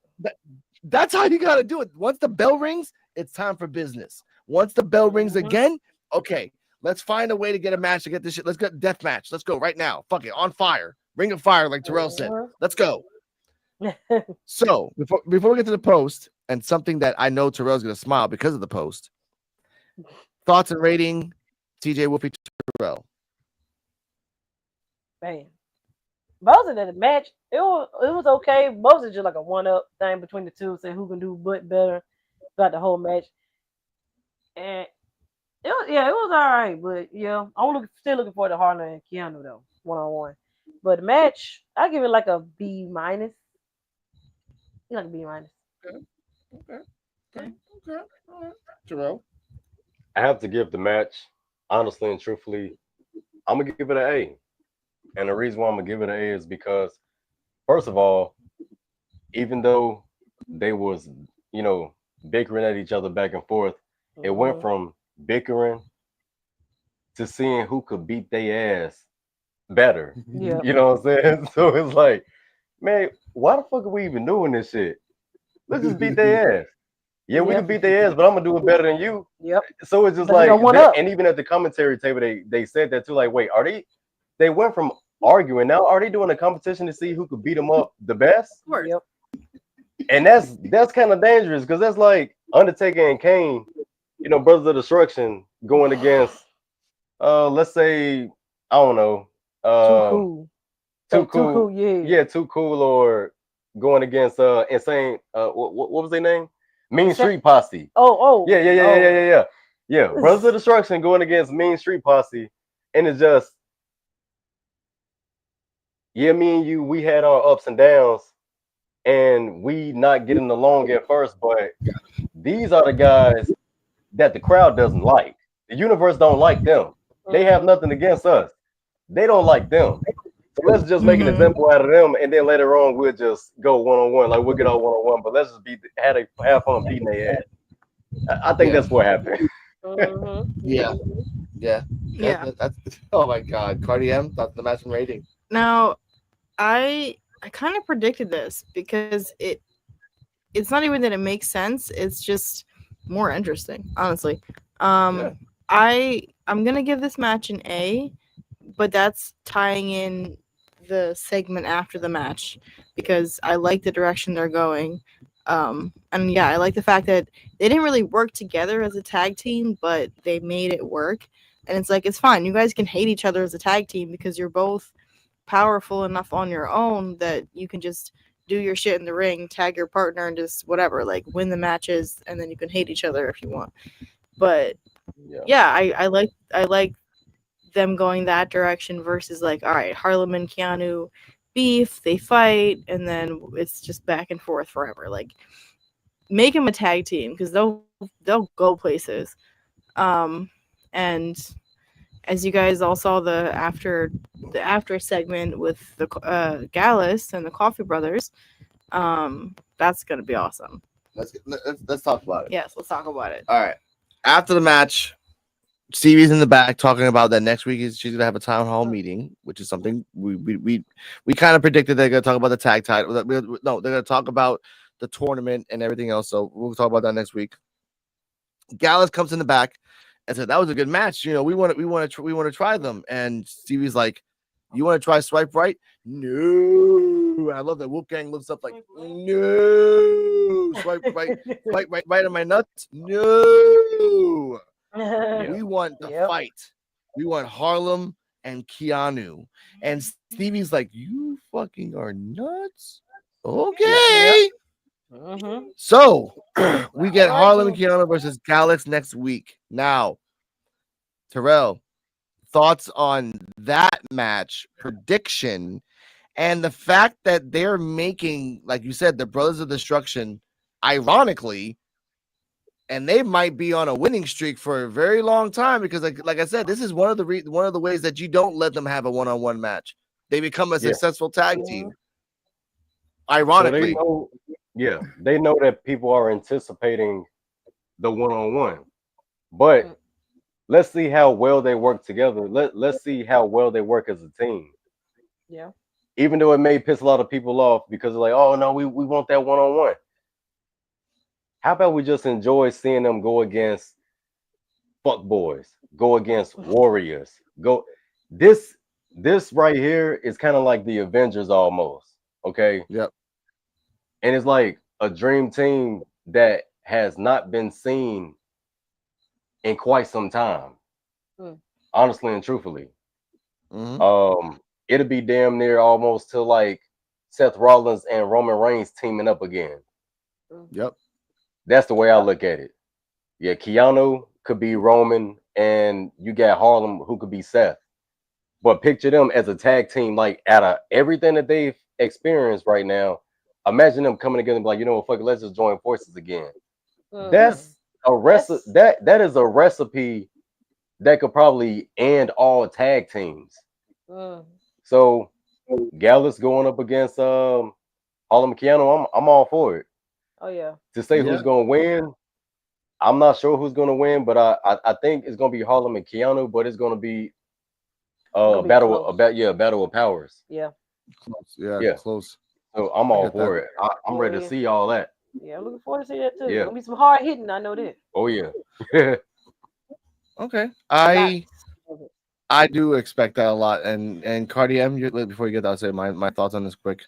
That's how you gotta do it. Once the bell rings, it's time for business. Once the bell rings again, okay, let's find a way to get a match to get this shit. Let's get death match. Let's go right now. Fuck it, on fire, ring of fire, like Terrell said. Let's go. So before we get to the post and something that I know Terrell's gonna smile because of the post. Thoughts and rating, CeeJayWolfy Terrell. Man, most of the match, it was okay. Most of just like a 1-up thing between the two, saying who can do but better throughout the whole match. And it was all right. But yeah, I'm still looking forward to Harlan and Keanu though, 1-on-1. But the match, I give it like a B minus. Like a B minus. Okay. All right. Terrell. I have to give the match, honestly and truthfully, I'm gonna give it an A. And the reason why I'm gonna give it an A is because, first of all, even though they was, bickering at each other back and forth, it went from bickering to seeing who could beat their ass better. Yeah. You know what I'm saying? So it's like, man, why the fuck are we even doing this shit? Let's just beat their ass. Yeah, we can beat their ass, but I'm gonna do it better than you. Yep. So it's just and even at the commentary table, they said that too. Like, wait, they went from arguing now? Are they doing a competition to see who could beat them up the best? Yep. And that's kind of dangerous because that's like Undertaker and Kane, Brothers of Destruction going against, let's say, I don't know, Too Cool, yeah, Too Cool, or going against Insane. What was their name? Mean Street Posse. Yeah. Brothers of Destruction going against Mean Street Posse, and it's just, me and you, we had our ups and downs, and we not getting along at first, but these are the guys that the crowd doesn't like. The universe don't like them. They have nothing against us. They don't like them. So let's just make an example out of them, and then later on we'll just go 1-on-1. Like we'll get out 1-on-1, but let's just have fun beating their ass. I think that's what happened. Yeah. That's, oh my God, Cardi M, thoughts the match and rating. Now, I kind of predicted this because it's not even that it makes sense. It's just more interesting, honestly. I'm gonna give this match an A, but that's tying in the segment after the match because I like the direction they're going. And yeah, I like the fact that they didn't really work together as a tag team, but they made it work. And it's like, it's fine. You guys can hate each other as a tag team because you're both powerful enough on your own that you can just do your shit in the ring, tag your partner, and just whatever, like win the matches, and then you can hate each other if you want. But yeah, I like them going that direction versus like, all right, Harlem and Keanu beef, they fight, and then it's just back and forth forever. Like, make them a tag team because they'll go places. And as you guys all saw the after segment with the Gallus and the Coffee Brothers, that's gonna be awesome. Let's talk about it. Yes, let's talk about it. All right. After the match, Stevie's in the back talking about that next week she's gonna have a town hall meeting, which is something we kind of predicted they're gonna talk about the tag title. No, they're gonna talk about the tournament and everything else. So we'll talk about that next week. Gallus comes in the back and said that was a good match. You know, we want to try them. And Stevie's like, you want to try Swipe Right? No. I love that Wolfgang looks up like, no. Swipe right on my nuts? No. We want the fight. We want Harlem and Keanu. And Stevie's like, you fucking are nuts? Okay. So we get Harlem and Keanu versus Gallus next week. Now, Terrell, thoughts on that match, prediction, and the fact that they're making, like you said, the Brothers of Destruction, ironically, and they might be on a winning streak for a very long time because, like I said, this is one of the ways that you don't let them have a one-on-one match. They become a successful tag team. Ironically, so they know that people are anticipating the one-on-one, but let's see how well they work together. Let's see how well they work as a team. Yeah. Even though it may piss a lot of people off because they're like, oh no, we want that one-on-one. How about we just enjoy seeing them go against fuck boys, go against warriors, go this right here is kind of like the Avengers almost. Okay. Yep. And it's like a dream team that has not been seen in quite some time. Honestly and truthfully. It'll be damn near almost to like Seth Rollins and Roman Reigns teaming up again. Yep. That's the way I look at it. Yeah, Keanu could be Roman, and you got Harlem who could be Seth. But picture them as a tag team, like out of everything that they've experienced right now. Imagine them coming together and be like, you know what, fuck it, let's just join forces again. That's a recipe. That is a recipe that could probably end all tag teams. So Gallus going up against Harlem and Keanu, I'm all for it. Oh yeah. To say who's gonna win, I'm not sure who's gonna win, but I think it's gonna be Harlem and Keanu, but it's gonna be battle of powers. Yeah. Close. So I'm all for it. I'm ready to see all that. Yeah, I'm looking forward to see that too. Yeah. Gonna be some hard hitting, I know that. Oh yeah. Okay. I do expect that a lot. And Cardi M, before you get that, I'll say my thoughts on this quick.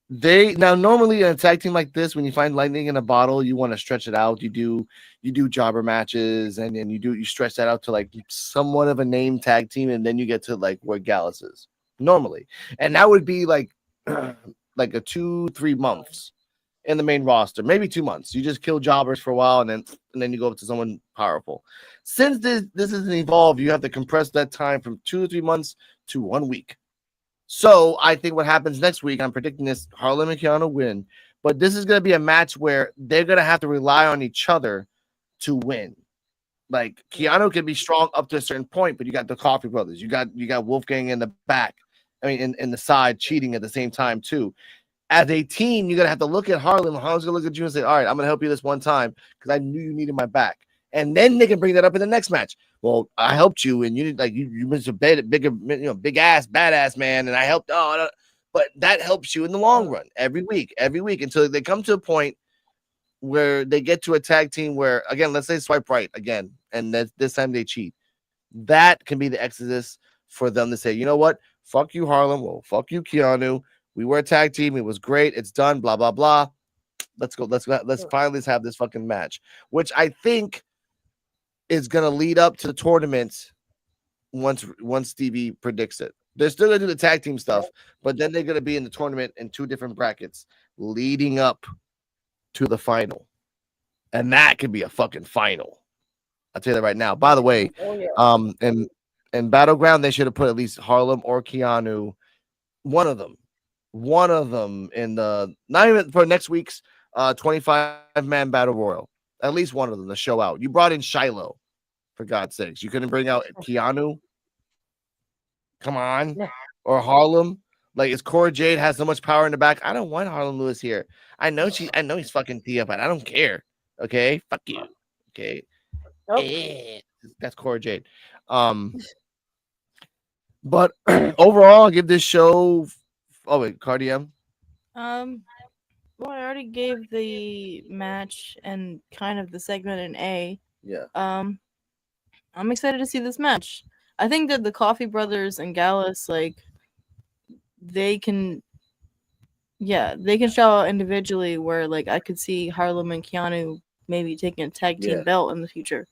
They now normally in a tag team like this, when you find lightning in a bottle, you want to stretch it out. You do jobber matches, and then you stretch that out to like somewhat of a name tag team, and then you get to like where Gallus is normally, and that would be like like a 2-3 months in the main roster, maybe 2 months. You just kill jobbers for a while, and then you go up to someone powerful. Since this isn't evolved, you have to compress that time from 2 to 3 months to 1 week. So I think what happens next week, I'm predicting this, Harlem and Keanu win, but this is going to be a match where they're going to have to rely on each other to win. Like Keanu can be strong up to a certain point, but you got the Coffee Brothers, you got Wolfgang in the back, in the side cheating at the same time too. As a team, you're going to have to look at Harlem. Harlem's going to look at you and say, all right, I'm going to help you this one time because I knew you needed my back. And then they can bring that up in the next match. Well, I helped you, and you need you was a bigger, big ass, badass man, and I helped. But that helps you in the long run, every week, until they come to a point where they get to a tag team where, again, let's say Swipe Right again, and this time they cheat. That can be the exodus for them to say, you know what, fuck you, Harlem. Well, fuck you, Keanu. We were a tag team. It was great. It's done. Blah blah blah. Let's go. Let's finally have this fucking match, which I think is gonna lead up to the tournament once Stevie predicts it. They're still gonna do the tag team stuff, but then they're gonna be in the tournament in 2 different brackets leading up to the final, and that could be a fucking final. I'll tell you that right now. By the way, in Battleground they should have put at least Harlem or Keanu, one of them in the not even for next week's 25-man battle royal. At least one of them to show out. You brought in Shiloh, for God's sakes. You couldn't bring out Keanu. Come on, or Harlem. Like, is Cora Jade has so much power in the back? I don't want Harlem Lewis here. I know he's fucking Thea, but I don't care. Okay, fuck you. Okay, that's Cora Jade. But overall, I'll give this show. Oh wait, Cardium. Well, I already gave the match and kind of the segment an A. Yeah. I'm excited to see this match. I think that the Coffee Brothers and Gallus, like, they can show out individually. Where, like, I could see Harlem and Keanu maybe taking a tag team belt in the future.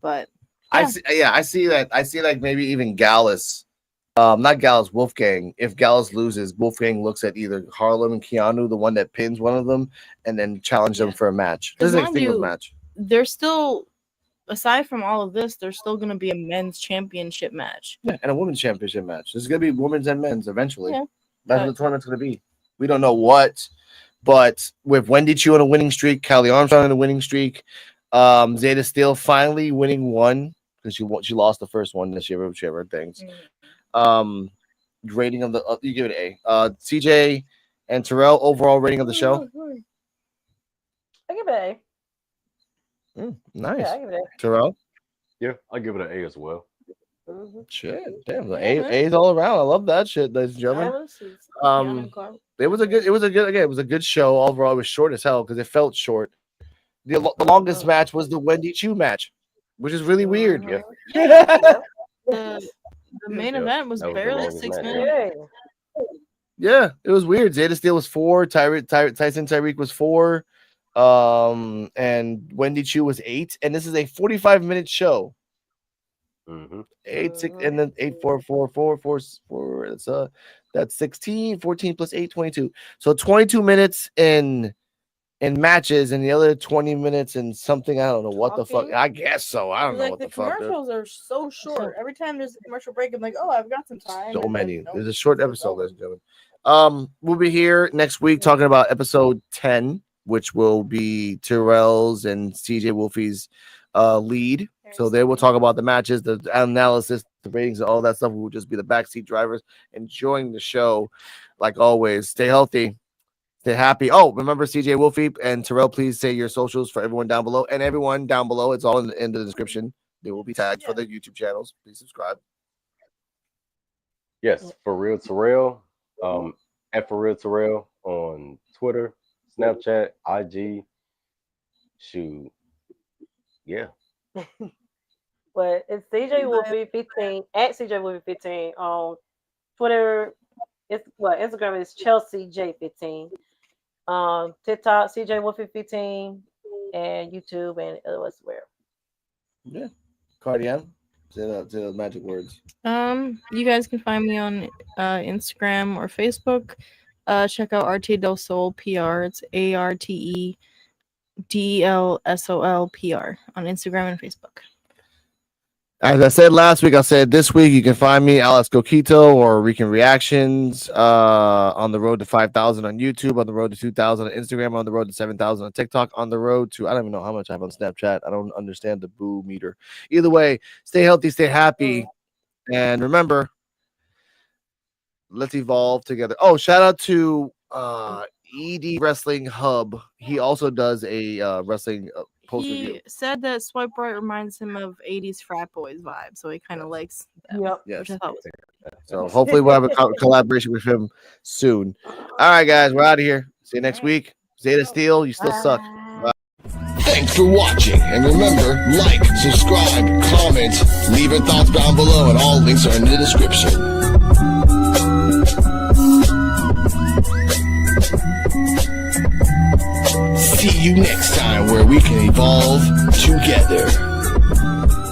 But yeah. I see that. I see, like, maybe even Gallus. Not Gallus, Wolfgang. If Gallus loses, Wolfgang looks at either Harlem and Keanu, the one that pins one of them, and then challenge them for a match. This is a singles match. They're still, aside from all of this, there's still going to be a men's championship match. Yeah, and a women's championship match. This is going to be women's and men's eventually. Yeah. That's what the tournament's going to be. We don't know what, but with Wendy Chu on a winning streak, Kylie Armstrong on a winning streak, Zeta Steele finally winning one because she lost the first one this year, whichever things. Rating of the you give it an A. CJ and Terrell overall rating of the show. I give it an A. Nice. Yeah, I give it an A. Terrell. Yeah, I give it an A as well. Shit, damn, the A's all around. I love that shit, ladies and gentlemen. It was a good show overall. It was short as hell because it felt short. The longest match was the Wendy Chu match, which is really weird. The main event was barely 6 minutes. Yeah, it was weird. Zeta Steele was 4, Tyson Tyreek was 4, and Wendy Chu was 8, and this is a 45-minute show. 8, 6, and then 8, 4, 4, 4, 4, 4. That's 16, 14 plus 8, 22. So 22 minutes in matches, and the other 20 minutes in something. I don't know what the fuck. I guess so. I don't know what the fuck. The commercials are so short. Every time there's a commercial break, I'm like, oh, I've got some time. So many. There's a short episode, ladies and gentlemen. We'll be here next week talking about episode 10, which will be Terrell's and CeeJayWolfy's lead. So they will talk about the matches, the analysis, the ratings, and all that stuff. We will just be the backseat drivers enjoying the show. Like always, stay healthy. Stay happy. Oh, remember CeeJayWolfy and Terrell, please say your socials for everyone down below. And everyone down below, it's all in the description. They will be tagged for the YouTube channels. Please subscribe. Yes, For-Terrell. At For-Terrell on Twitter, Snapchat, IG. Shoot. Yeah. But it's CeeJayWolfy15 at CeeJayWolfy15 on Twitter. Instagram is Chelsea J15. TikTok CeeJayWolfy15 and YouTube and elsewhere. Yeah. Cardian, say the magic words. You guys can find me on Instagram or Facebook. Check out Arte del Sol PR. It's ARTEDELSOL PR on Instagram and Facebook. As I said last week, I said this week you can find me, Alex Coquito or Rican Reactions, on the road to 5,000 on YouTube, on the road to 2,000 on Instagram, on the road to 7,000 on TikTok, on the road to, I don't even know how much I have on Snapchat. I don't understand the boo meter. Either way, stay healthy, stay happy, and remember, let's evolve together. Oh, shout out to ED Wrestling Hub. He also does a wrestling post review. He said that Swipe Right reminds him of 80s frat boys vibe, so he kind of likes them, which I thought was so hopefully we'll have a collaboration with him soon. All right, guys, we're out of here. See you next week. Zeta Steele, you still suck. Bye. Thanks for watching, and remember, like, subscribe, comment, leave your thoughts down below, and all links are in the description. see you next time where we can evolve together.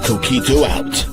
Coquito out.